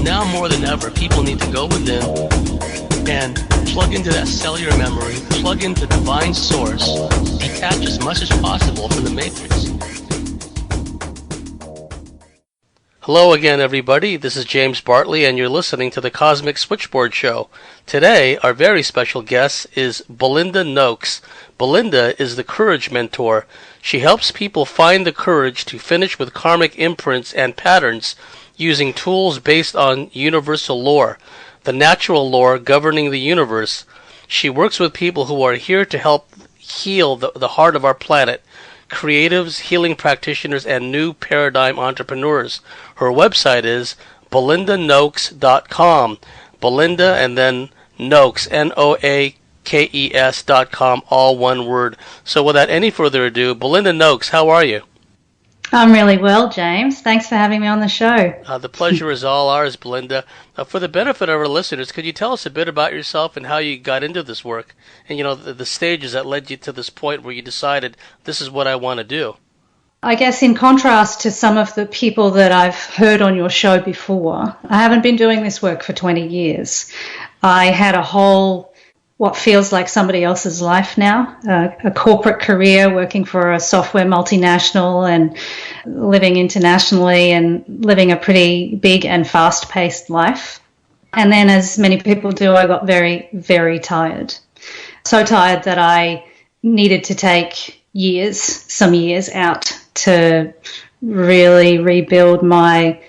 now more than ever, people need to go within and plug into that cellular memory, plug into divine source, detach as much as possible from the matrix. Hello again, everybody. This is James Bartley, and you're listening to the Cosmic Switchboard Show. Today, our very special guest is Belinda Noakes. Belinda is the Courage Mentor. She helps people find the courage to finish with karmic imprints and patterns using tools based on universal lore, the natural lore governing the universe. She works with people who are here to help heal the heart of our planet, creatives, healing practitioners, and new paradigm entrepreneurs. Her website is belindanoakes.com. Belinda and then Noakes, Noakes.com, all one word. So without any further ado, Belinda Noakes, how are you? I'm really well, James. Thanks for having me on the show. The pleasure is all ours, Belinda. For the benefit of our listeners, could you tell us a bit about yourself and how you got into this work? And, the stages that led you to this point where you decided, this is what I want to do. I guess in contrast to some of the people that I've heard on your show before, I haven't been doing this work for 20 years. I had a whole, what feels like somebody else's life now, a corporate career working for a software multinational and living internationally and living a pretty big and fast-paced life. And then, as many people do, I got very, very tired. So tired that I needed to take some years out to really rebuild my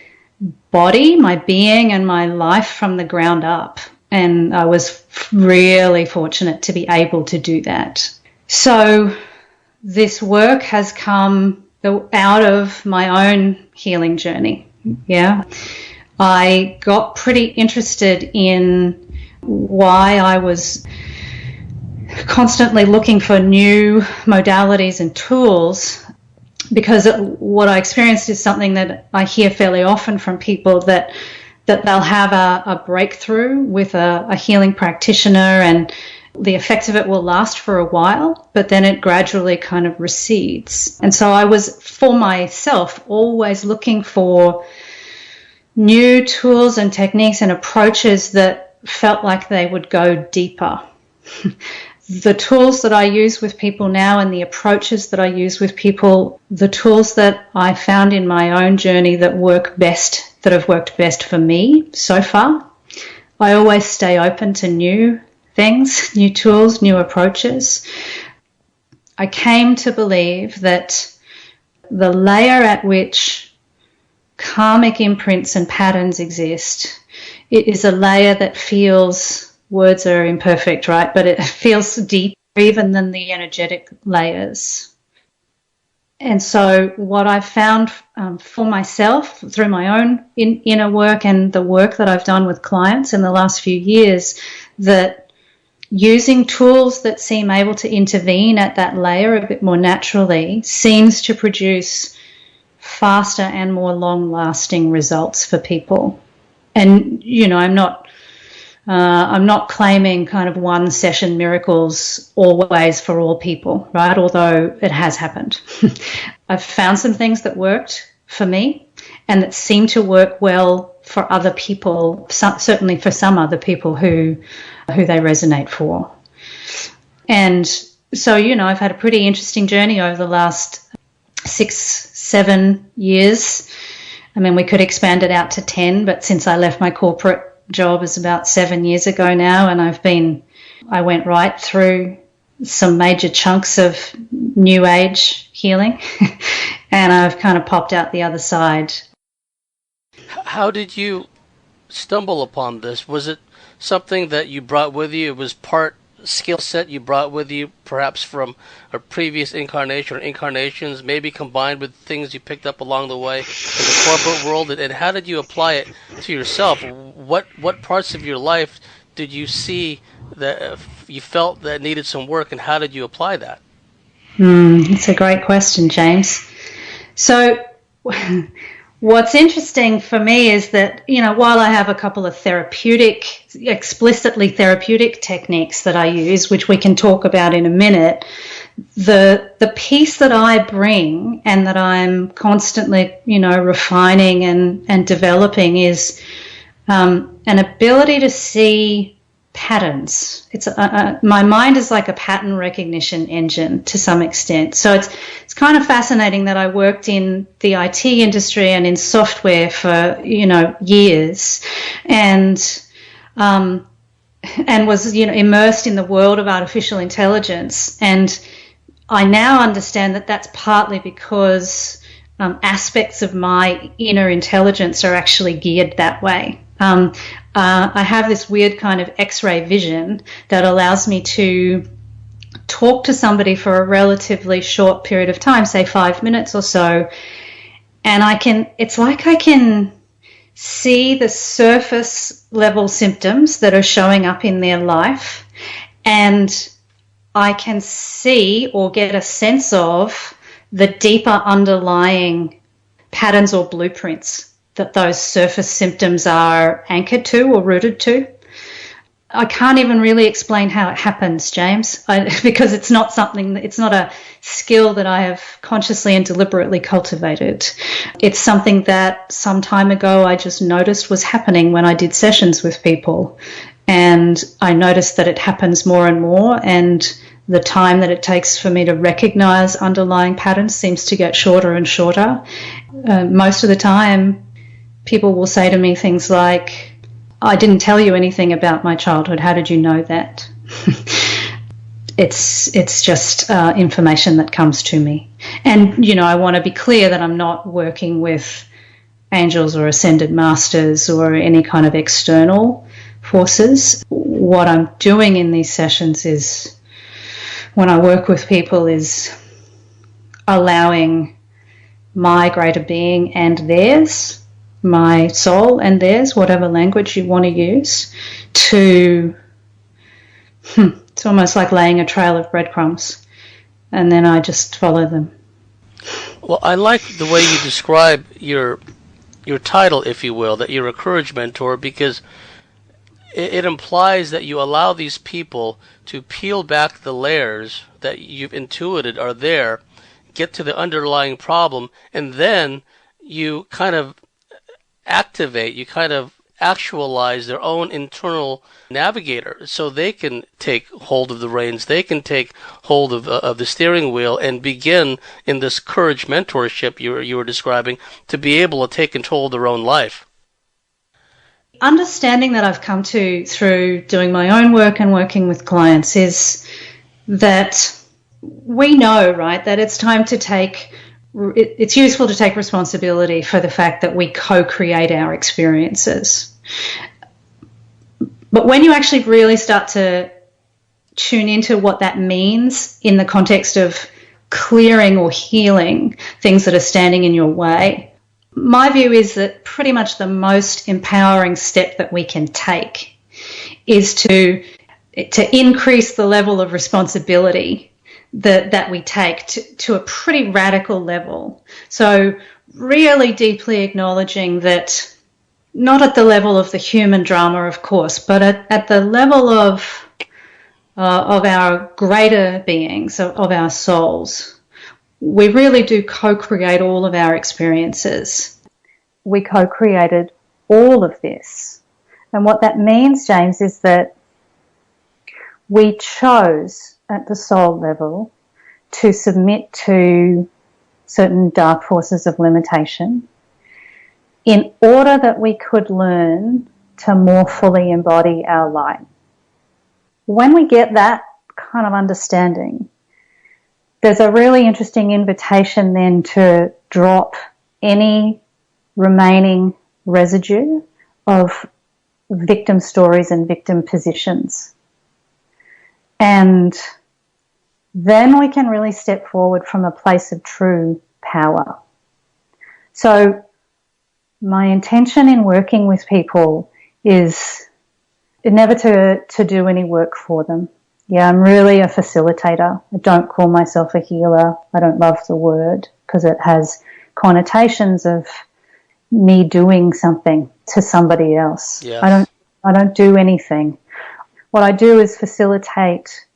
body, my being, and my life from the ground up. And I was really fortunate to be able to do that. So this work has come out of my own healing journey. Yeah. I got pretty interested in why I was constantly looking for new modalities and tools, because what I experienced is something that I hear fairly often from people, that they'll have a breakthrough with a healing practitioner and the effects of it will last for a while, but then it gradually kind of recedes. And so I was, for myself, always looking for new tools and techniques and approaches that felt like they would go deeper. The tools that I use with people now and the approaches that I use with people, the tools that I found in my own journey that have worked best for me so far, I always stay open to new things, new tools, new approaches. I came to believe that the layer at which karmic imprints and patterns exist, it is a layer that feels, words are imperfect, right? But it feels deeper even than the energetic layers. And so what I've found for myself through my own inner work and the work that I've done with clients in the last few years, that using tools that seem able to intervene at that layer a bit more naturally seems to produce faster and more long-lasting results for people. And, I'm not claiming kind of one session miracles always for all people, right? Although it has happened. I've found some things that worked for me and that seem to work well for other people, certainly for some other people who they resonate for. And so, I've had a pretty interesting journey over the last 6-7 years. I mean, we could expand it out to 10, but since I left my corporate job is about 7 years ago now, and I went right through some major chunks of new age healing and I've kind of popped out the other side. How did you stumble upon this? Was it something that you brought with you? It was part skill set you brought with you, perhaps from a previous incarnation or incarnations, maybe combined with things you picked up along the way in the corporate world? And how did you apply it to yourself? What parts of your life did you see that you felt that needed some work, and how did you apply that? That's a great question, James. So what's interesting for me is that, while I have a couple of explicitly therapeutic techniques that I use, which we can talk about in a minute, the piece that I bring and that I'm constantly, refining and developing is an ability to see patterns. It's my mind is like a pattern recognition engine to some extent. So it's kind of fascinating that I worked in the IT industry and in software for years, and was immersed in the world of artificial intelligence. And I now understand that that's partly because aspects of my inner intelligence are actually geared that way. I have this weird kind of X-ray vision that allows me to talk to somebody for a relatively short period of time, say 5 minutes or so, and it's like I can see the surface level symptoms that are showing up in their life, and I can see or get a sense of the deeper underlying patterns or blueprints that those surface symptoms are anchored to or rooted to. I can't even really explain how it happens, James, because it's not a skill that I have consciously and deliberately cultivated. It's something that some time ago I just noticed was happening when I did sessions with people. And I noticed that it happens more and more, and the time that it takes for me to recognize underlying patterns seems to get shorter and shorter. Most of the time, people will say to me things like, I didn't tell you anything about my childhood. How did you know that? It's just information that comes to me. And, I want to be clear that I'm not working with angels or ascended masters or any kind of external forces. What I'm doing in these sessions is, when I work with people, is allowing my greater being and theirs, my soul and theirs, whatever language you want to use, to, it's almost like laying a trail of breadcrumbs, and then I just follow them. Well, I like the way you describe your title, if you will, that you're a courage mentor, because it implies that you allow these people to peel back the layers that you've intuited are there, get to the underlying problem, and then you kind of actualize their own internal navigator, so they can take hold of the reins, they can take hold of the steering wheel, and begin in this courage mentorship you were describing to be able to take control of their own life. Understanding that I've come to through doing my own work and working with clients is that we know, right, that it's time to it's useful to take responsibility for the fact that we co-create our experiences. But when you actually really start to tune into what that means in the context of clearing or healing things that are standing in your way, my view is that pretty much the most empowering step that we can take is to increase the level of responsibility that we take to a pretty radical level. So really deeply acknowledging that, not at the level of the human drama, of course, but at the level of our greater beings, of our souls, we really do co-create all of our experiences. We co-created all of this. And what that means, James, is that we chose at the soul level to submit to certain dark forces of limitation in order that we could learn to more fully embody our light. When we get that kind of understanding, there's a really interesting invitation then to drop any remaining residue of victim stories and victim positions. And then we can really step forward from a place of true power. So my intention in working with people is never to do any work for them. Yeah, I'm really a facilitator. I don't call myself a healer. I don't love the word because it has connotations of me doing something to somebody else. Yes. I don't do anything. What I do is facilitate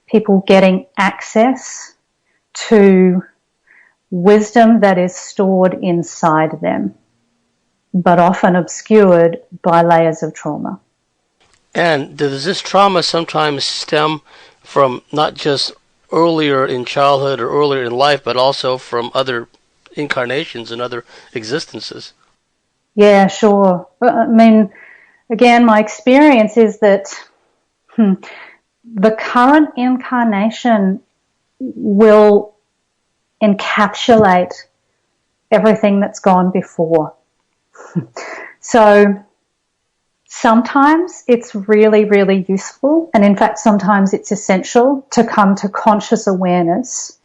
people getting access to wisdom that is stored inside them. but often obscured by layers of trauma. And does this trauma sometimes stem from not just earlier in childhood or earlier in life, but also from other incarnations and other existences? Yeah, sure. I mean, again, my experience is that the current incarnation will encapsulate everything that's gone before. So sometimes it's really, really useful, and in fact sometimes it's essential to come to conscious awareness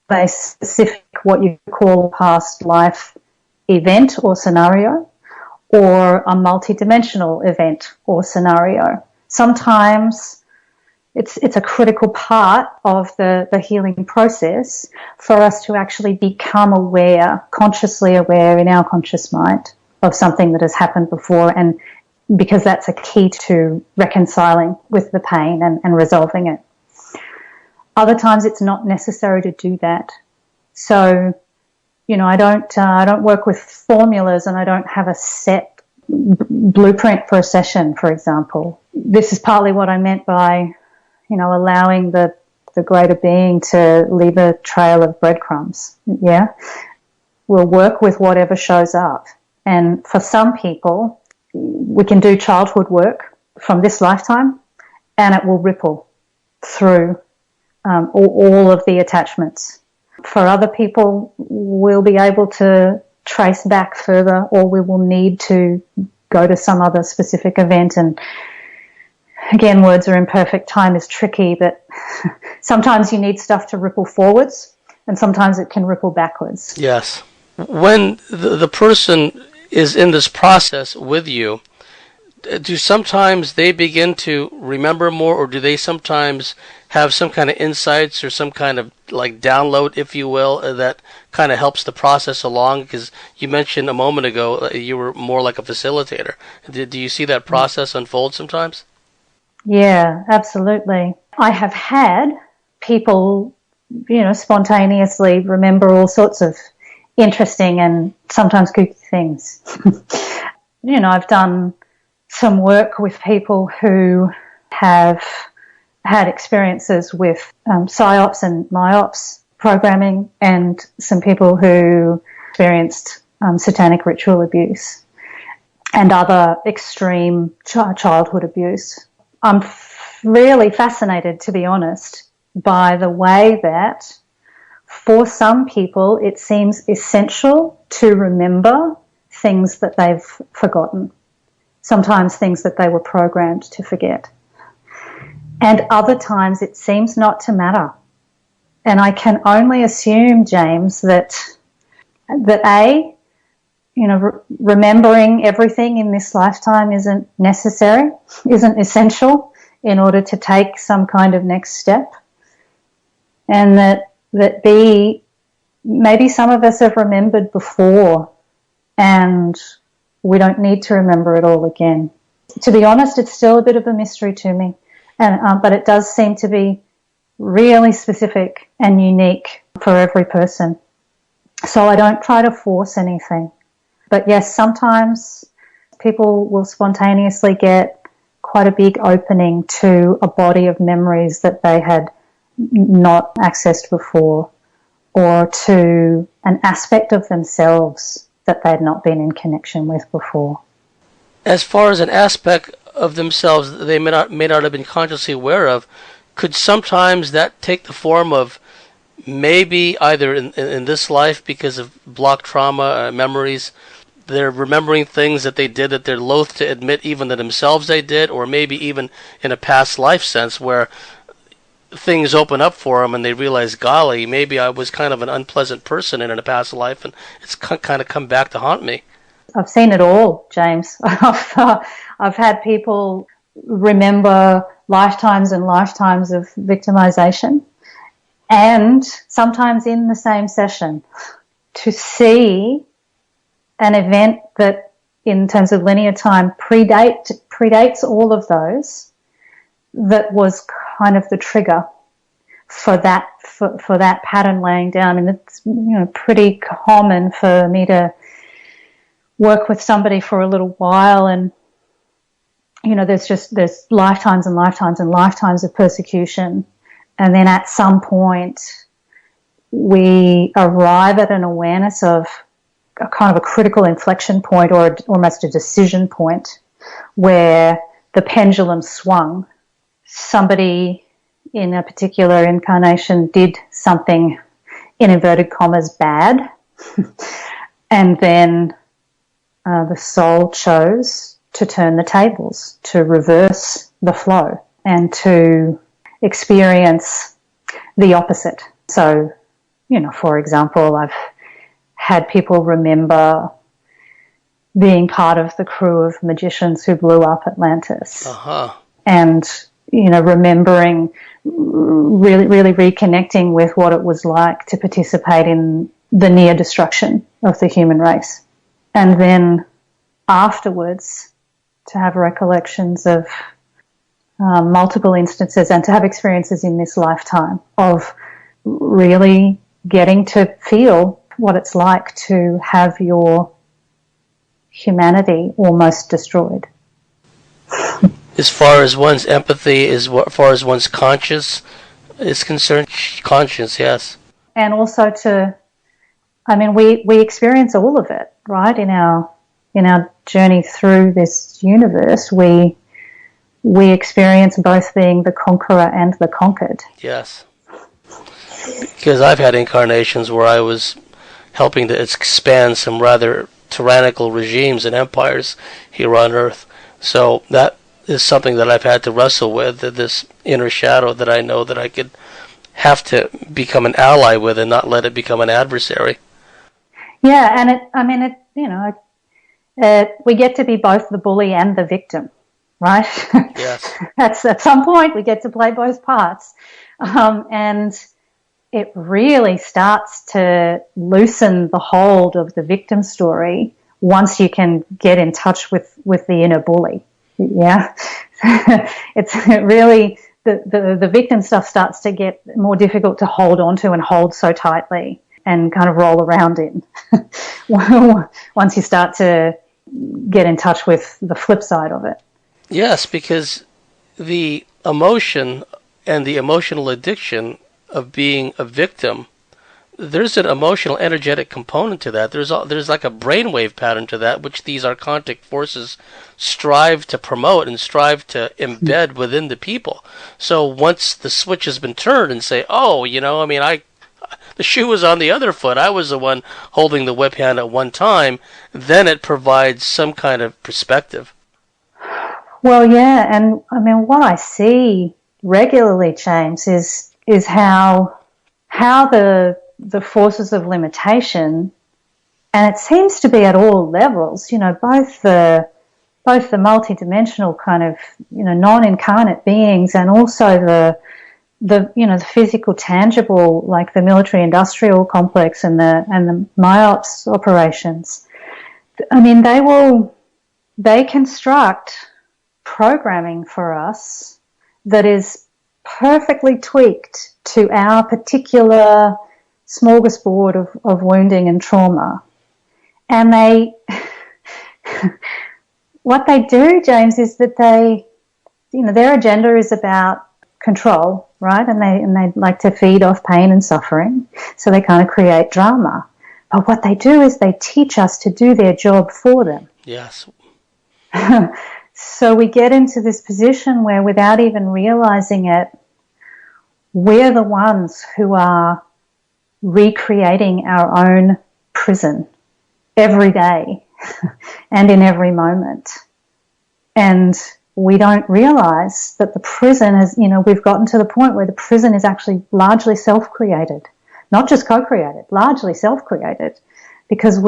of a specific, what you call, past life event or scenario, or a multidimensional event or scenario. Sometimes it's a critical part of the healing process for us to actually become aware, consciously aware in our conscious mind of something that has happened before, and because that's a key to reconciling with the pain and resolving it. Other times it's not necessary to do that. So, I don't work with formulas, and I don't have a set blueprint for a session, for example. This is partly what I meant by allowing the greater being to leave a trail of breadcrumbs. Yeah. We'll work with whatever shows up. And for some people, we can do childhood work from this lifetime, and it will ripple through all of the attachments. For other people, we'll be able to trace back further, or we will need to go to some other specific event. And again, words are imperfect. Time is tricky, but sometimes you need stuff to ripple forwards, and sometimes it can ripple backwards. Yes. When the person is in this process with you, do sometimes they begin to remember more, or do they sometimes have some kind of insights or some kind of like download, if you will, that kind of helps the process along? Because you mentioned a moment ago you were more like a facilitator. Do you see that process unfold sometimes? Yeah, absolutely. I have had people, spontaneously remember all sorts of interesting and sometimes kooky things. I've done some work with people who have had experiences with psyops and myops programming, and some people who experienced satanic ritual abuse and other extreme childhood abuse. I'm really fascinated, to be honest, by the way that for some people it seems essential to remember things that they've forgotten, sometimes things that they were programmed to forget. And other times it seems not to matter. And I can only assume, James, that remembering everything in this lifetime isn't necessary, isn't essential in order to take some kind of next step. And that B, maybe some of us have remembered before and we don't need to remember it all again. To be honest, it's still a bit of a mystery to me, but it does seem to be really specific and unique for every person. So I don't try to force anything. But yes, sometimes people will spontaneously get quite a big opening to a body of memories that they had not accessed before, or to an aspect of themselves that they had not been in connection with before. As far as an aspect of themselves that they may not have been consciously aware of, could sometimes that take the form of maybe either in this life, because of blocked trauma, memories, they're remembering things that they did that they're loath to admit even to themselves they did, or maybe even in a past life sense where things open up for them and they realize, golly, maybe I was kind of an unpleasant person in a past life and it's kind of come back to haunt me. I've seen it all, James. I've had people remember lifetimes and lifetimes of victimization, and sometimes in the same session to see an event that in terms of linear time predates all of those, that was kind of the trigger for that pattern laying down. And it's pretty common for me to work with somebody for a little while, and there's lifetimes and lifetimes and lifetimes of persecution, and then at some point we arrive at an awareness of a kind of a critical inflection point, or almost a decision point, where the pendulum swung. Somebody in a particular incarnation did something, in inverted commas, bad, and then the soul chose to turn the tables, to reverse the flow, and to experience the opposite. So, for example, I've had people remember being part of the crew of magicians who blew up Atlantis. And, remembering, really, really reconnecting with what it was like to participate in the near destruction of the human race. And then afterwards, to have recollections of multiple instances, and to have experiences in this lifetime of really getting to feel what it's like to have your humanity almost destroyed. As far as one's empathy, as far as one's conscience is concerned, conscience, yes. And also we experience all of it, right? In our journey through this universe, we experience both being the conqueror and the conquered. Yes. Because I've had incarnations where I was helping to expand some rather tyrannical regimes and empires here on Earth. So that is something that I've had to wrestle with, this inner shadow that I know that I could have to become an ally with and not let it become an adversary. Yeah, and we get to be both the bully and the victim, right? Yes. At some point we get to play both parts. And it really starts to loosen the hold of the victim story once you can get in touch with the inner bully. Yeah. It's really, the victim stuff starts to get more difficult to hold on to and hold so tightly and kind of roll around in once you start to get in touch with the flip side of it. Yes, because the emotion and the emotional addiction of being a victim, there's an emotional, energetic component to that. There's like a brainwave pattern to that, which these Archontic forces strive to promote and strive to embed within the people. So once the switch has been turned and say, the shoe was on the other foot, I was the one holding the whip hand at one time, then it provides some kind of perspective. Well, yeah, and what I see regularly, James, is how the forces of limitation, and it seems to be at all levels, both the multidimensional kind of, non-incarnate beings, and also the physical, tangible, like the military-industrial complex and the MIOPS operations. They construct programming for us that is perfectly tweaked to our particular smorgasbord of wounding and trauma. And what they do, James, is that their agenda is about control, right? And they like to feed off pain and suffering, so they kind of create drama. But what they do is they teach us to do their job for them. Yes. So we get into this position where, without even realizing it, we're the ones who are recreating our own prison every day and in every moment. And we don't realize that the prison has, we've gotten to the point where the prison is actually largely self-created, not just co-created, largely self-created, because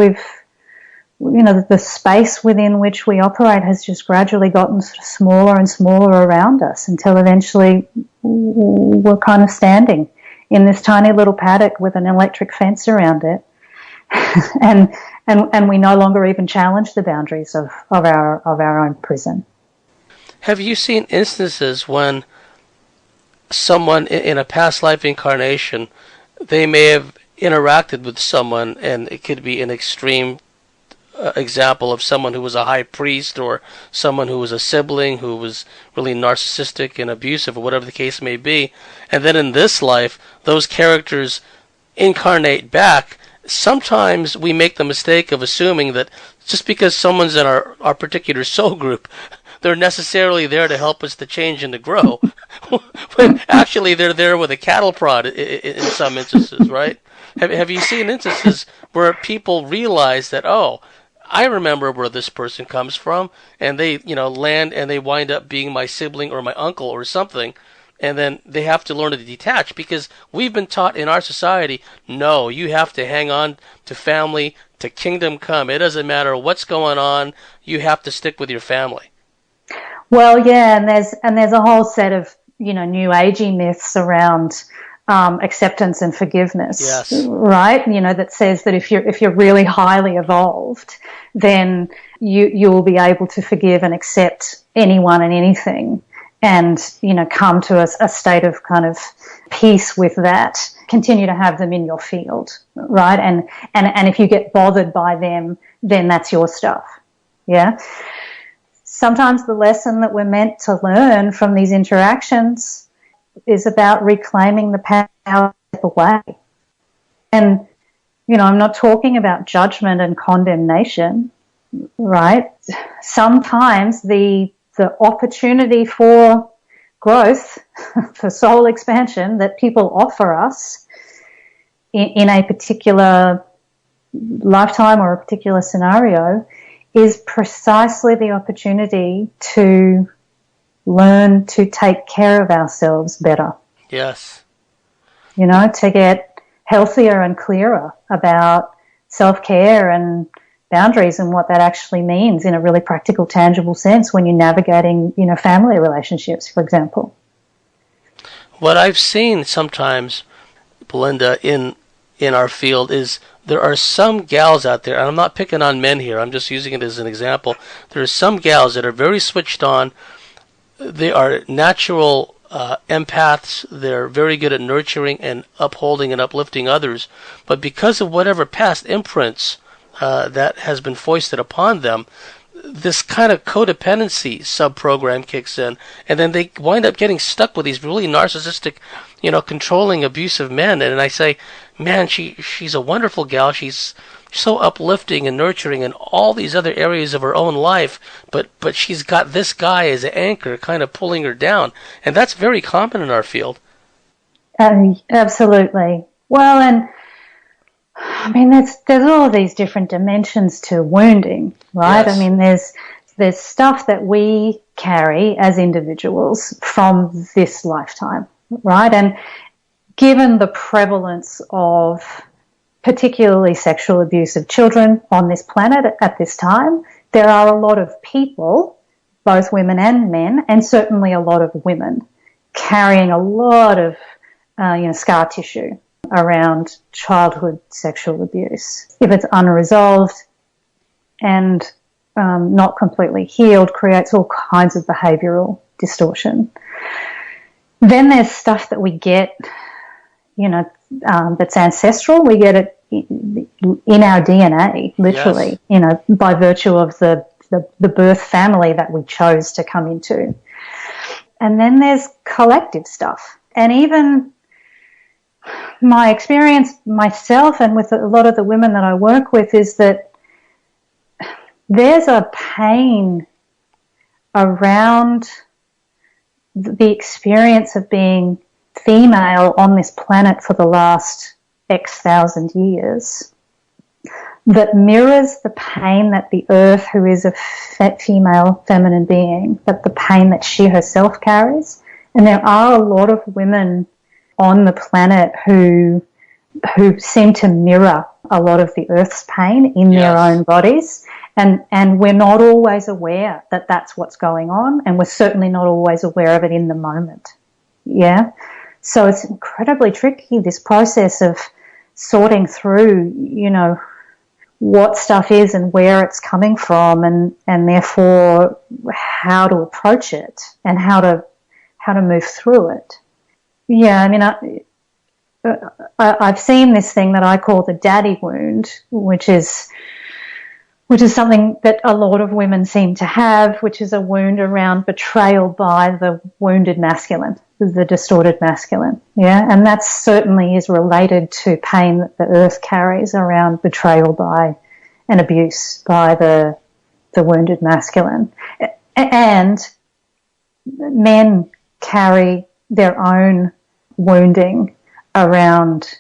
the space within which we operate has just gradually gotten sort of smaller and smaller around us, until eventually we're kind of standing in this tiny little paddock with an electric fence around it. and we no longer even challenge the boundaries of our own prison. Have you seen instances when someone in a past life incarnation, they may have interacted with someone, and it could be an extreme example of someone who was a high priest or someone who was a sibling who was really narcissistic and abusive or whatever the case may be. And then in this life, those characters incarnate back. Sometimes we make the mistake of assuming that just because someone's in our particular soul group, they're necessarily there to help us to change and to grow. When actually they're there with a cattle prod in some instances, right? Have you seen instances where people realize that, oh, I remember where this person comes from, and they, land and they wind up being my sibling or my uncle or something, and then they have to learn to detach because we've been taught in our society, no, you have to hang on to family, to kingdom come. It doesn't matter what's going on, you have to stick with your family. Well, yeah, and there's a whole set of new agey myths around acceptance and forgiveness, yes, right? That says that if you're really highly evolved, then you will be able to forgive and accept anyone and anything, and come to a state of kind of peace with that. Continue to have them in your field, right? And if you get bothered by them, then that's your stuff, yeah. Sometimes the lesson that we're meant to learn from these interactions is about reclaiming the power away. And, I'm not talking about judgment and condemnation, right? Sometimes the opportunity for growth, for soul expansion that people offer us in a particular lifetime or a particular scenario is precisely the opportunity to learn to take care of ourselves better. Yes. To get healthier and clearer about self-care and boundaries and what that actually means in a really practical, tangible sense when you're navigating, family relationships, for example. What I've seen sometimes, Belinda, in our field is there are some gals out there, and I'm not picking on men here, I'm just using it as an example. There are some gals that are very switched on. They are natural empaths. They're very good at nurturing and upholding and uplifting others. But because of whatever past imprints that has been foisted upon them, this kind of codependency sub-program kicks in, and then they wind up getting stuck with these really narcissistic, controlling, abusive men. And I say, man, she's a wonderful gal. She's so uplifting and nurturing in all these other areas of her own life, but she's got this guy as an anchor kind of pulling her down. And that's very common in our field. Absolutely. Well, and I mean, there's all these different dimensions to wounding, right? Yes. I mean, there's stuff that we carry as individuals from this lifetime, right? And given the prevalence of particularly sexual abuse of children on this planet at this time, there are a lot of people, both women and men, and certainly a lot of women, carrying a lot of scar tissue around childhood sexual abuse. If it's unresolved and not completely healed, creates all kinds of behavioural distortion. Then there's stuff that we get, that's ancestral. We get it in our DNA, literally, yes. By virtue of the birth family that we chose to come into. And then there's collective stuff. And even my experience myself and with a lot of the women that I work with is that there's a pain around the experience of being female on this planet for the last X thousand years that mirrors the pain that the earth, who is a female feminine being, that the pain that she herself carries. And there are a lot of women on the planet who seem to mirror a lot of the earth's pain in their own bodies. And we're not always aware that that's what's going on, and we're certainly not always aware of it in the moment. Yeah? So it's incredibly tricky, this process of sorting through, what stuff is and where it's coming from, and therefore how to approach it and how to move through it. Yeah, I mean, I've seen this thing that I call the daddy wound, which is which is something that a lot of women seem to have, which is a wound around betrayal by the wounded masculine, the distorted masculine. Yeah, and that certainly is related to pain that the earth carries around betrayal by and abuse by the wounded masculine. And men carry their own wounding around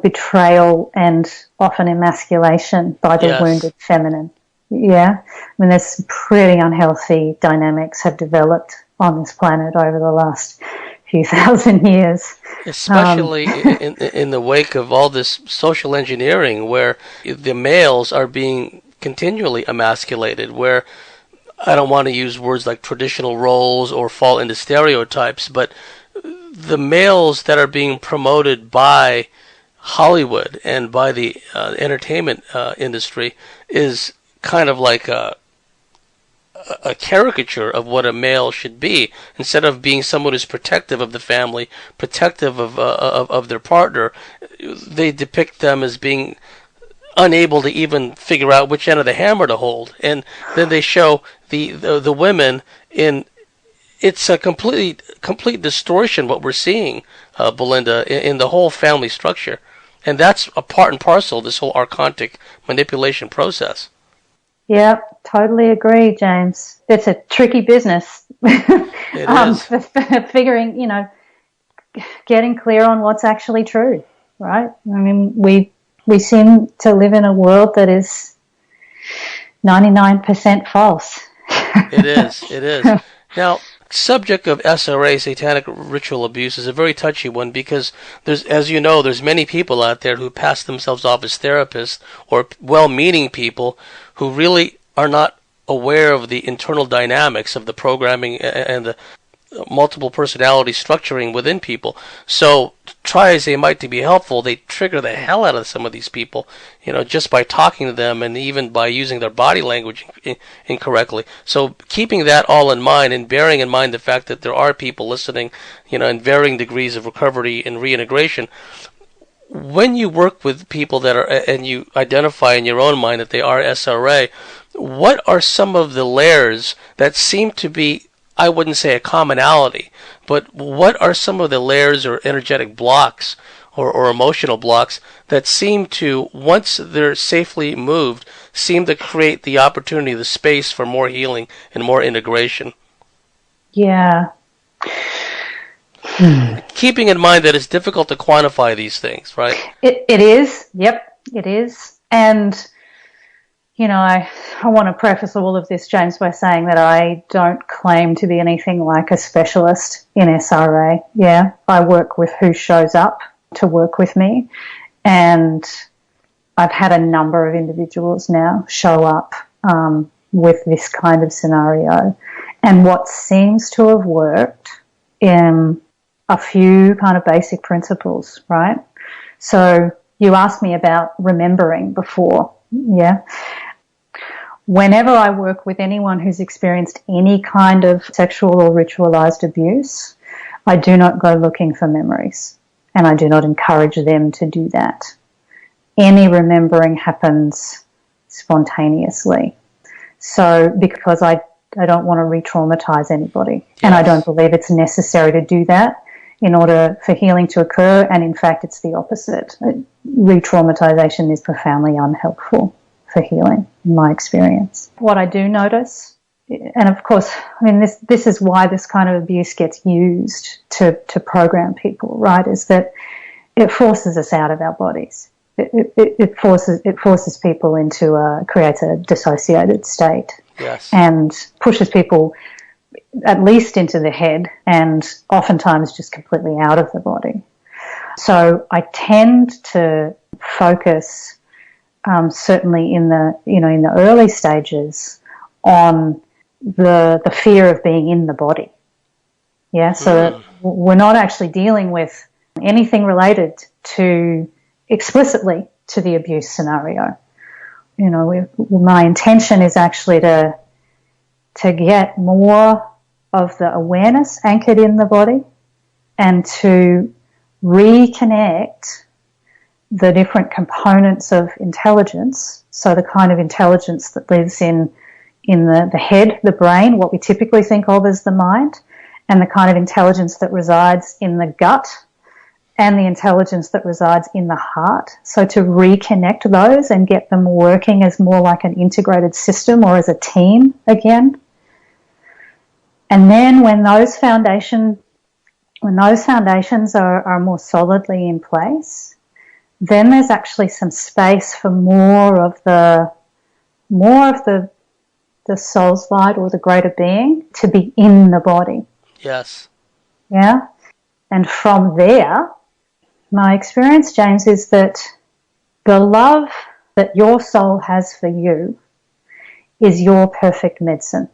betrayal and often emasculation by the wounded feminine. Yeah, I mean, there's some pretty unhealthy dynamics have developed on this planet over the last few thousand years. Especially in the wake of all this social engineering, where the males are being continually emasculated, where I don't want to use words like traditional roles or fall into stereotypes, but the males that are being promoted by Hollywood and by the entertainment industry is kind of like a caricature of what a male should be. Instead of being someone who's protective of the family, protective of their partner, they depict them as being unable to even figure out which end of the hammer to hold. And then they show the women in, it's a complete distortion what we're seeing, Belinda, in the whole family structure. And that's a part and parcel of this whole archontic manipulation process. Yeah, totally agree, James. It's a tricky business. It is. Figuring, getting clear on what's actually true, right? I mean, we seem to live in a world that is 99% false. It is. Now, subject of SRA, satanic ritual abuse, is a very touchy one because there's many people out there who pass themselves off as therapists or well-meaning people who really are not aware of the internal dynamics of the programming and the multiple personality structuring within people. So try as they might to be helpful, they trigger the hell out of some of these people, just by talking to them and even by using their body language incorrectly. So keeping that all in mind and bearing in mind the fact that there are people listening, in varying degrees of recovery and reintegration, when you work with people that are, and you identify in your own mind that they are SRA, what are some of the layers that seem to be, I wouldn't say a commonality, but what are some of the layers or energetic blocks or emotional blocks that seem to, once they're safely moved, seem to create the opportunity, the space for more healing and more integration? Yeah. Keeping in mind that it's difficult to quantify these things, right? It is. Yep, it is. And I want to preface all of this, James, by saying that I don't claim to be anything like a specialist in SRA. Yeah, I work with who shows up to work with me, and I've had a number of individuals now show up with this kind of scenario. And what seems to have worked in a few kind of basic principles, right? So you asked me about remembering before, yeah? Whenever I work with anyone who's experienced any kind of sexual or ritualized abuse, I do not go looking for memories, and I do not encourage them to do that. Any remembering happens spontaneously. So because I don't want to re-traumatize anybody, yes. And I don't believe it's necessary to do that in order for healing to occur, and in fact it's the opposite. Re-traumatization is profoundly unhelpful for healing, in my experience. What I do notice, and of course, I mean, this is why this kind of abuse gets used to program people, right, is that it forces us out of our bodies. It forces people into creates a dissociated state. Yes. And pushes people at least into the head and oftentimes just completely out of the body. So I tend to focus certainly in the early stages on the fear of being in the body. Yeah, so we're not actually dealing with anything related to explicitly to the abuse scenario. My intention is actually to get more of the awareness anchored in the body and to reconnect the different components of intelligence, so the kind of intelligence that lives in the head, the brain, what we typically think of as the mind, and the kind of intelligence that resides in the gut, and the intelligence that resides in the heart. So to reconnect those and get them working as more like an integrated system or as a team again. And then when those foundations are more solidly in place, then there's actually some space for more of the soul's light or the greater being to be in the body. Yes. Yeah. And from there, my experience, James, is that the love that your soul has for you is your perfect medicine.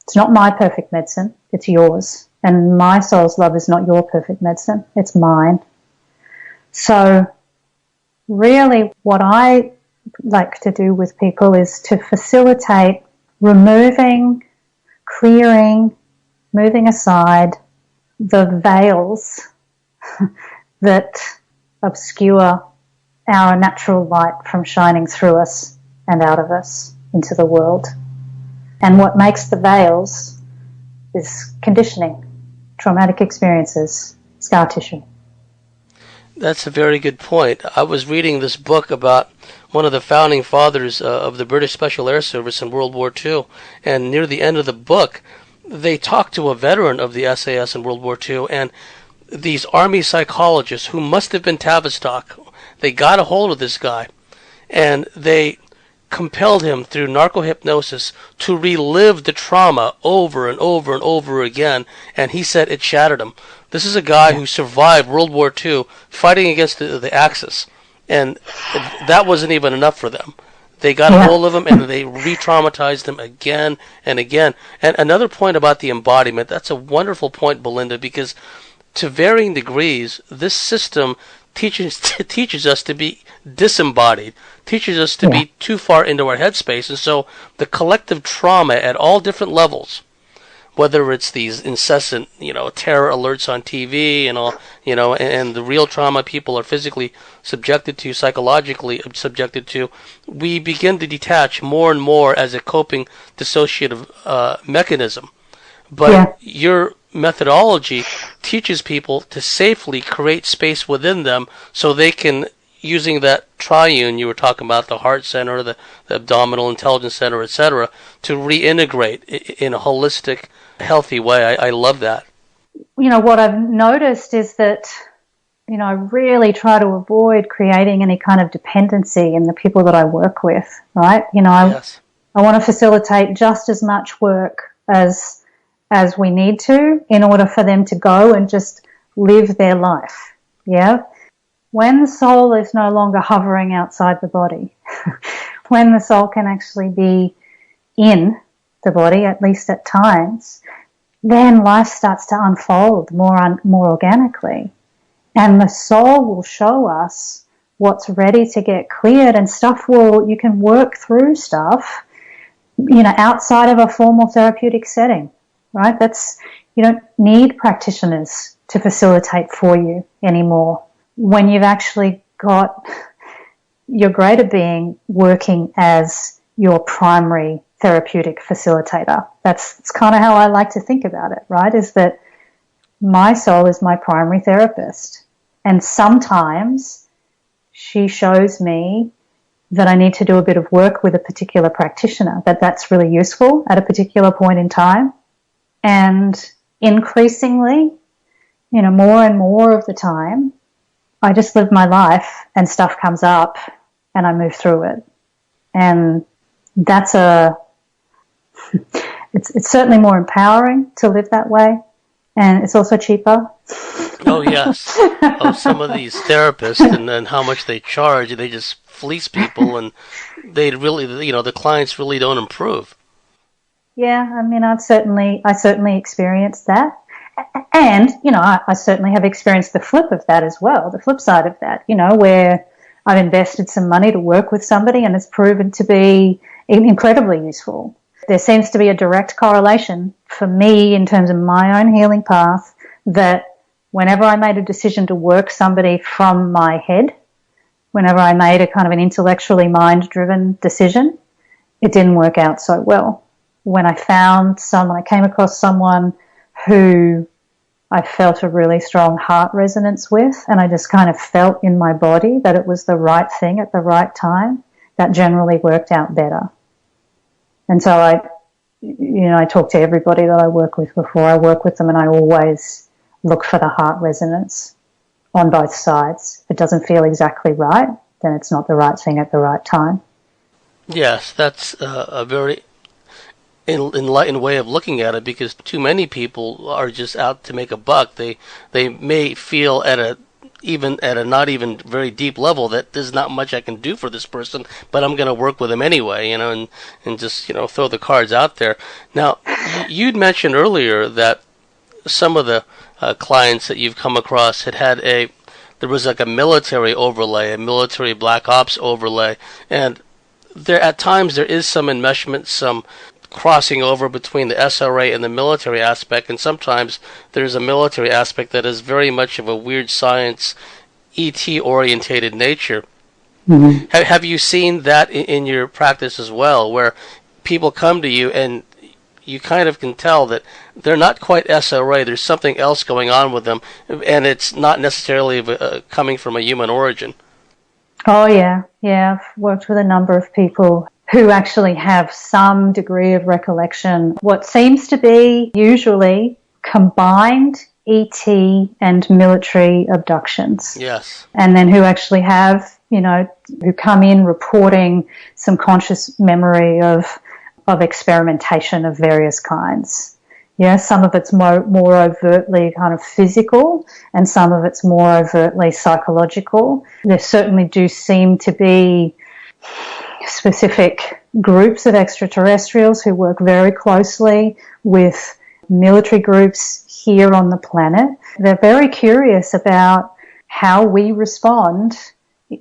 It's not my perfect medicine, it's yours. And my soul's love is not your perfect medicine, it's mine. So really what I like to do with people is to facilitate removing, clearing, moving aside the veils that obscure our natural light from shining through us and out of us into the world. And what makes the veils is conditioning, traumatic experiences, scar tissue. That's a very good point. I was reading this book about one of the founding fathers of the British Special Air Service in World War II, and near the end of the book, they talked to a veteran of the SAS in World War II, and these army psychologists who must have been Tavistock, they got a hold of this guy, and they compelled him through narco-hypnosis to relive the trauma over and over and over again, and he said it shattered him. This is a guy who survived World War II fighting against the Axis, and that wasn't even enough for them. They got a hold of him and they re-traumatized him again and again. And another point about the embodiment, that's a wonderful point, Belinda, because to varying degrees, this system teaches us to be disembodied, teaches us to be too far into our headspace. And so the collective trauma at all different levels, whether it's these incessant, terror alerts on TV and all, and the real trauma people are physically subjected to, psychologically subjected to, we begin to detach more and more as a coping dissociative mechanism. But your methodology teaches people to safely create space within them so they can, using that triune you were talking about, the heart center, the abdominal intelligence center, etc., to reintegrate in a holistic, healthy way. I love that. What I've noticed is that, I really try to avoid creating any kind of dependency in the people that I work with, right? I want to facilitate just as much work as we need to in order for them to go and just live their life, When the soul is no longer hovering outside the body, when the soul can actually be in the body, at least at times, then life starts to unfold more organically. And the soul will show us what's ready to get cleared, and you can work through stuff, outside of a formal therapeutic setting, right? You don't need practitioners to facilitate for you anymore. When you've actually got your greater being working as your primary therapeutic facilitator. That's kind of how I like to think about it, right? Is that my soul is my primary therapist. And sometimes she shows me that I need to do a bit of work with a particular practitioner, that's really useful at a particular point in time. And increasingly, more and more of the time, I just live my life and stuff comes up and I move through it. And that's it's certainly more empowering to live that way, and it's also cheaper. Oh, yes. Some of these therapists and then how much they charge, they just fleece people, and they really, the clients really don't improve. Yeah, I certainly experienced that. And, I certainly have experienced the flip of that as well, the flip side of that, where I've invested some money to work with somebody and it's proven to be incredibly useful. There seems to be a direct correlation for me in terms of my own healing path that whenever I made a decision to work somebody from my head, whenever I made a kind of an intellectually mind-driven decision, it didn't work out so well. When I came across someone who I felt a really strong heart resonance with, and I just kind of felt in my body that it was the right thing at the right time, that generally worked out better. And so I talk to everybody that I work with before I work with them, and I always look for the heart resonance on both sides. If it doesn't feel exactly right, then it's not the right thing at the right time. Yes, that's a very enlightened way of looking at it, because too many people are just out to make a buck. They may feel even at a not even very deep level that there's not much I can do for this person, but I'm going to work with them anyway, and just throw the cards out there. Now, you'd mentioned earlier that some of the clients that you've come across there was like a military overlay, a military black ops overlay, and at times there is some enmeshment, some crossing over between the SRA and the military aspect, and sometimes there's a military aspect that is very much of a weird science, ET orientated nature. Mm-hmm. Have you seen that in your practice as well, where people come to you and you kind of can tell that they're not quite SRA, there's something else going on with them, and it's not necessarily coming from a human origin? Oh, yeah. Yeah, I've worked with a number of people who actually have some degree of recollection. What seems to be usually combined ET and military abductions. Yes. And then who actually have, who come in reporting some conscious memory of experimentation of various kinds. Yeah, some of it's more overtly kind of physical, and some of it's more overtly psychological. There certainly do seem to be specific groups of extraterrestrials who work very closely with military groups here on the planet. They're very curious about how we respond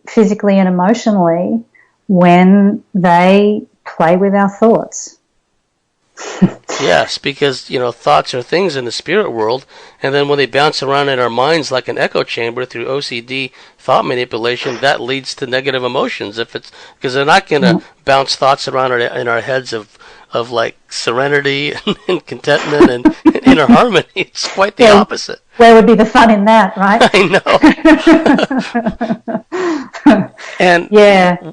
physically and emotionally when they play with our thoughts. Yes, because, thoughts are things in the spirit world, and then when they bounce around in our minds like an echo chamber through OCD thought manipulation, that leads to negative emotions. Because they're not going to bounce thoughts around in our heads of like serenity and contentment and inner harmony. It's quite the opposite. Where would be the fun in that, right? I know. And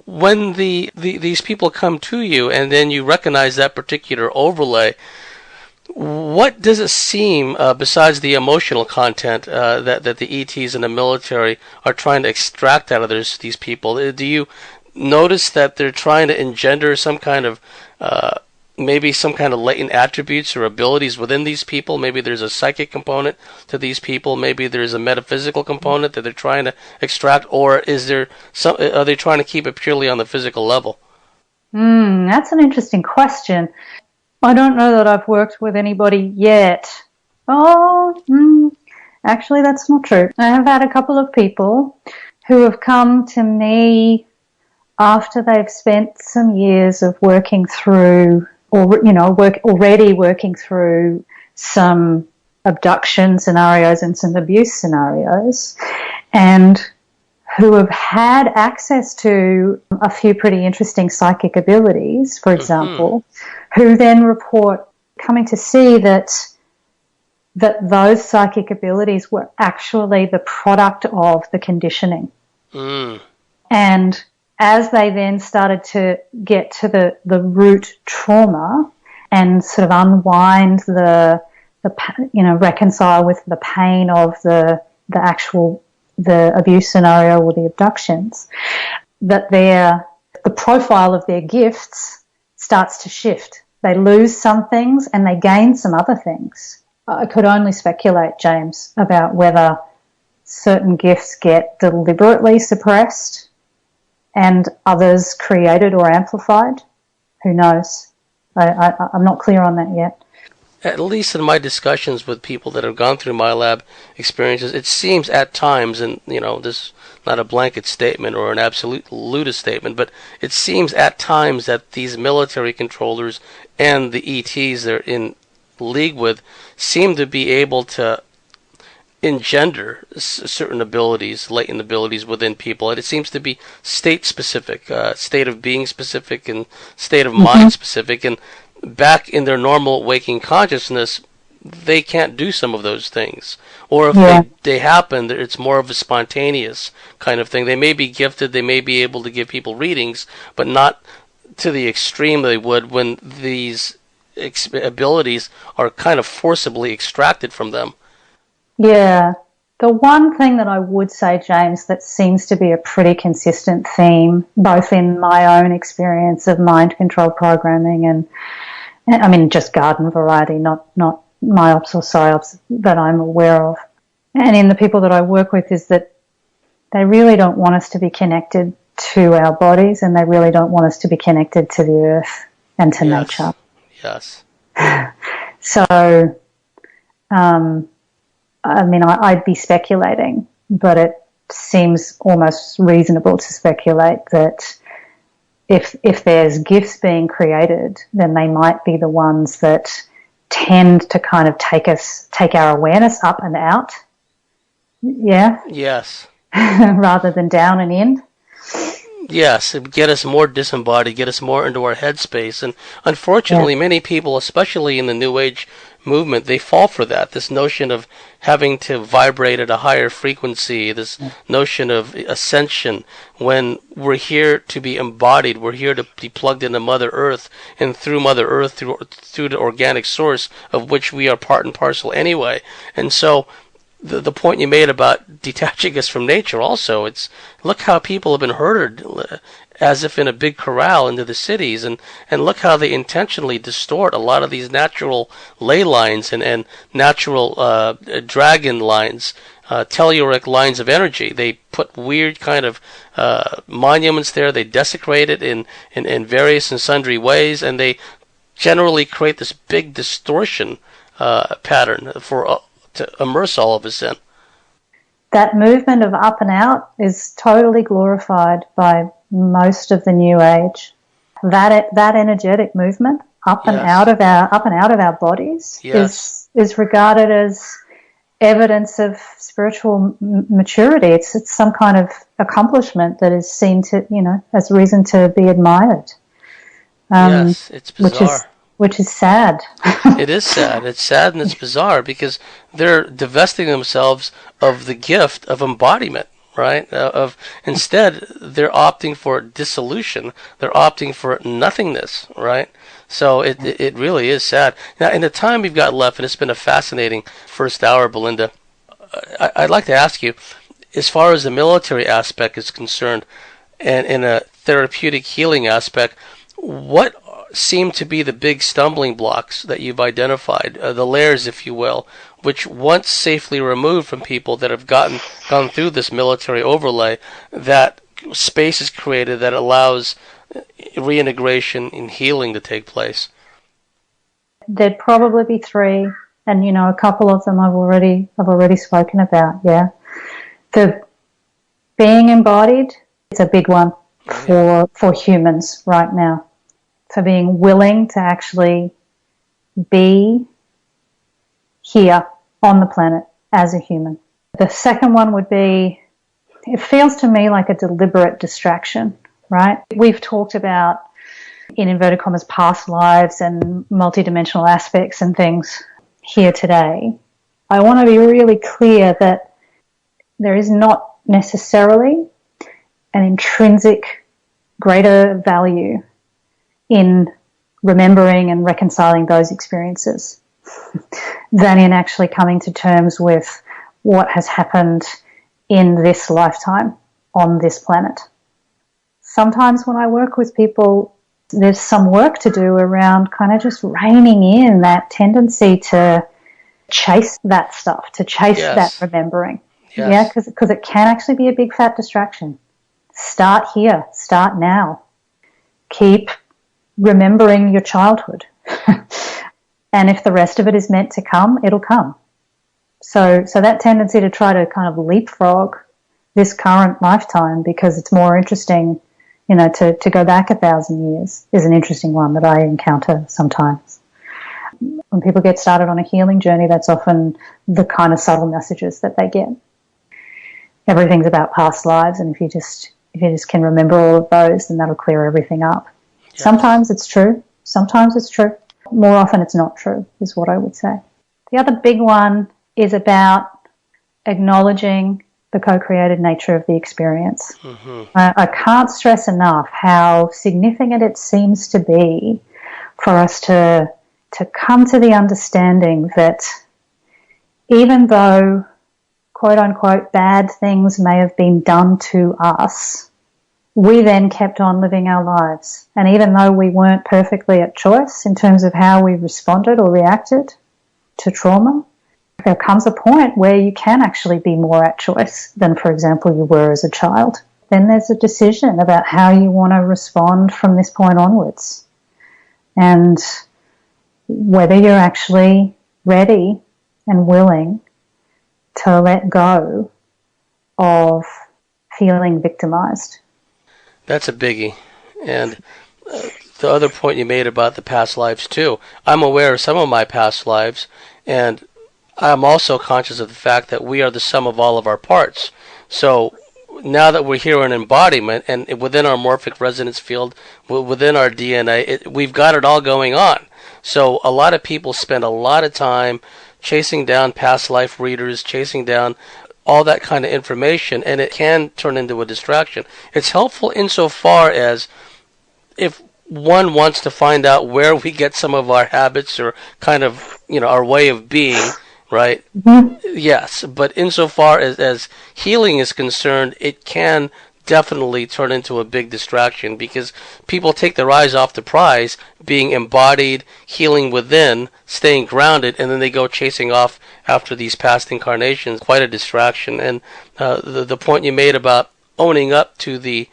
when these people come to you and then you recognize that particular overlay, what does it seem, besides the emotional content that the ETs and the military are trying to extract out of these people? Do you notice that they're trying to engender some kind of maybe some kind of latent attributes or abilities within these people? Maybe there's a psychic component to these people. Maybe there's a metaphysical component that they're trying to extract, or are they trying to keep it purely on the physical level? That's an interesting question. I don't know that I've worked with anybody yet. Actually, that's not true. I have had a couple of people who have come to me after they've spent some years of working through, already working through some abduction scenarios and some abuse scenarios, and who have had access to a few pretty interesting psychic abilities, for example, who then report coming to see that those psychic abilities were actually the product of the conditioning. And as they then started to get to the root trauma and sort of unwind reconcile with the pain of the abuse scenario or the abductions, that the profile of their gifts starts to shift. They lose some things and they gain some other things. I could only speculate, James, about whether certain gifts get deliberately suppressed and others created or amplified. Who knows? I'm not clear on that yet. At least in my discussions with people that have gone through MyLab experiences, it seems at times, and this is not a blanket statement or an absolute statement, but it seems at times that these military controllers and the ETs they're in league with seem to be able to engender certain abilities, latent abilities within people, and it seems to be state specific, state of being specific, and state of mind specific. And back in their normal waking consciousness, they can't do some of those things. Or if they happen, it's more of a spontaneous kind of thing. They may be gifted, they may be able to give people readings, but not to the extreme they would when these abilities are kind of forcibly extracted from them. Yeah. The one thing that I would say, James, that seems to be a pretty consistent theme, both in my own experience of mind control programming and I mean, just garden variety, not myops or psyops that I'm aware of, and in the people that I work with, is that they really don't want us to be connected to our bodies, and they really don't want us to be connected to the earth and to nature. Yes. So, I mean, I'd be speculating, but it seems almost reasonable to speculate that if there's gifts being created, then they might be the ones that tend to kind of take our awareness up and out. Yeah? Yes. Rather than down and in. Yes, it get us more disembodied, get us more into our headspace. And unfortunately, many people, especially in the New Age movement, they fall for that. This notion of having to vibrate at a higher frequency, this notion of ascension, when we're here to be embodied, we're here to be plugged into Mother Earth, and through Mother Earth, through the organic source of which we are part and parcel anyway. And so the point you made about detaching us from nature also, it's look how people have been herded as if in a big corral into the cities, and look how they intentionally distort a lot of these natural ley lines and natural dragon lines, telluric lines of energy. They put weird kind of monuments there, they desecrate it in various and sundry ways, and they generally create this big distortion pattern to immerse all of us in. That movement of up and out is totally glorified by most of the New Age. That energetic movement up and out of our bodies is regarded as evidence of spiritual maturity. It's some kind of accomplishment that is seen to as reason to be admired. Yes, it's bizarre. Which is sad. It is sad. It's sad and it's bizarre because they're divesting themselves of the gift of embodiment, right? Instead, they're opting for dissolution. They're opting for nothingness, right? So it really is sad. Now, in the time we've got left, and it's been a fascinating first hour, Belinda, I'd like to ask you, as far as the military aspect is concerned, and in a therapeutic healing aspect, what seem to be the big stumbling blocks that you've identified, the layers, if you will, which once safely removed from people that have gone through this military overlay, that space is created that allows reintegration and healing to take place? There'd probably be three, and a couple of them I've already spoken about. Yeah, the being embodied, it's a big one for humans right now. For being willing to actually be here on the planet as a human. The second one would be, it feels to me like a deliberate distraction, right? We've talked about, in inverted commas, past lives and multidimensional aspects and things here today. I want to be really clear that there is not necessarily an intrinsic greater value in remembering and reconciling those experiences than in actually coming to terms with what has happened in this lifetime on this planet. Sometimes when I work with people, there's some work to do around kind of just reining in that tendency to chase that stuff, to chase that remembering. Yes. Yeah, because it can actually be a big fat distraction. Start here. Start now. Keep remembering your childhood. And if the rest of it is meant to come, it'll come. So that tendency to try to kind of leapfrog this current lifetime because it's more interesting, to go back 1,000 years is an interesting one that I encounter sometimes. when people get started on a healing journey, that's often the kind of subtle messages that they get. Everything's about past lives, and if you just can remember all of those, then that'll clear everything up. Yes. Sometimes it's true. Sometimes it's true. More often it's not true, is what I would say. The other big one is about acknowledging the co-created nature of the experience. Mm-hmm. I can't stress enough how significant it seems to be for us to come to the understanding that even though, quote unquote, bad things may have been done to us, we then kept on living our lives. And even though we weren't perfectly at choice in terms of how we responded or reacted to trauma, there comes a point where you can actually be more at choice than, for example, you were as a child. Then there's a decision about how you want to respond from this point onwards, and whether you're actually ready and willing to let go of feeling victimized. That's a biggie. And the other point you made about the past lives too, I'm aware of some of my past lives, and I'm also conscious of the fact that we are the sum of all of our parts. So now that we're here in embodiment and within our morphic resonance field, within our DNA, we've got it all going on. So a lot of people spend a lot of time chasing down past life readers, chasing down all that kind of information, and it can turn into a distraction. It's helpful insofar as if one wants to find out where we get some of our habits or kind of, our way of being, right? Mm-hmm. Yes, but insofar as healing is concerned, it can definitely turn into a big distraction because people take their eyes off the prize, being embodied, healing within, staying grounded, and then they go chasing off after these past incarnations. Quite a distraction. And the point you made about owning up to the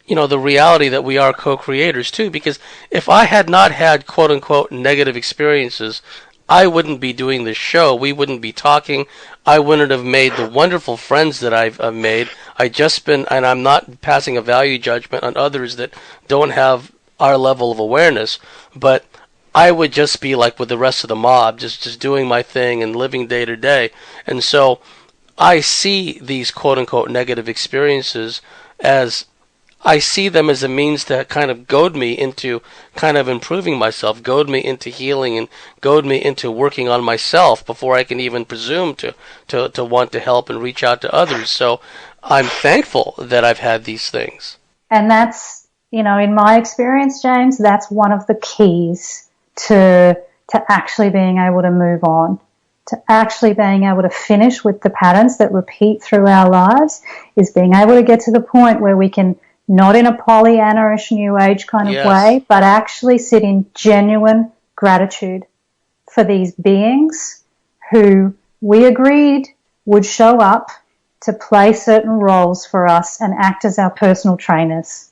reality that we are co-creators too, because if I had not had quote-unquote negative experiences, I wouldn't be doing this show. We wouldn't be talking. I wouldn't have made the wonderful friends that I've made. And I'm not passing a value judgment on others that don't have our level of awareness, but I would just be like with the rest of the mob, just doing my thing and living day to day. And so I see these quote-unquote negative experiences as I see them as a means to kind of goad me into kind of improving myself, goad me into healing, and goad me into working on myself before I can even presume to want to help and reach out to others. So I'm thankful that I've had these things. And that's, in my experience, James, that's one of the keys to actually being able to move on, to actually being able to finish with the patterns that repeat through our lives, is being able to get to the point where we can, not in a Pollyanna-ish New Age kind of way, but actually sit in genuine gratitude for these beings who we agreed would show up to play certain roles for us and act as our personal trainers.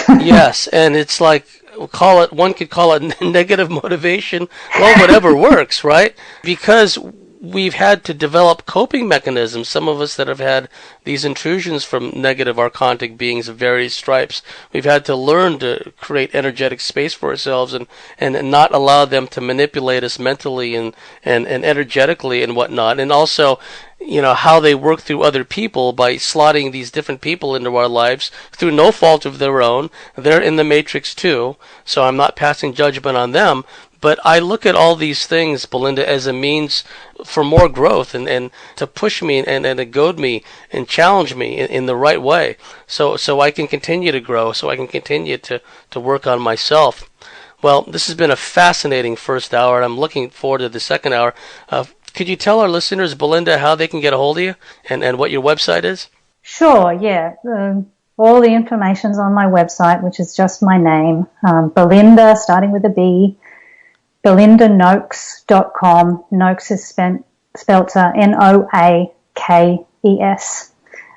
Yes, and it's like, one could call it negative motivation. Well, whatever works, right? Because we've had to develop coping mechanisms. Some of us that have had these intrusions from negative archontic beings of various stripes, we've had to learn to create energetic space for ourselves and not allow them to manipulate us mentally and energetically and whatnot. And also, how they work through other people by slotting these different people into our lives through no fault of their own. They're in the matrix too, so I'm not passing judgment on them. But I look at all these things, Belinda, as a means for more growth and to push me and to goad me and challenge me in the right way so I can continue to grow, so I can continue to work on myself. Well, this has been a fascinating first hour, and I'm looking forward to the second hour. Could you tell our listeners, Belinda, how they can get a hold of you and what your website is? Sure, yeah. All the information's on my website, which is just my name, Belinda, starting with a B, BelindaNoakes.com. Noakes is spelled Noakes.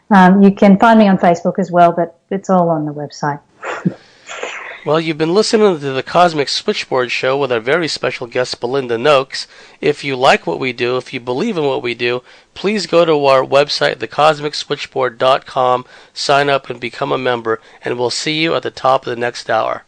You can find me on Facebook as well, but it's all on the website. Well, you've been listening to the Cosmic Switchboard Show with our very special guest, Belinda Noakes. If you like what we do, if you believe in what we do, please go to our website, thecosmicswitchboard.com, sign up and become a member, and we'll see you at the top of the next hour.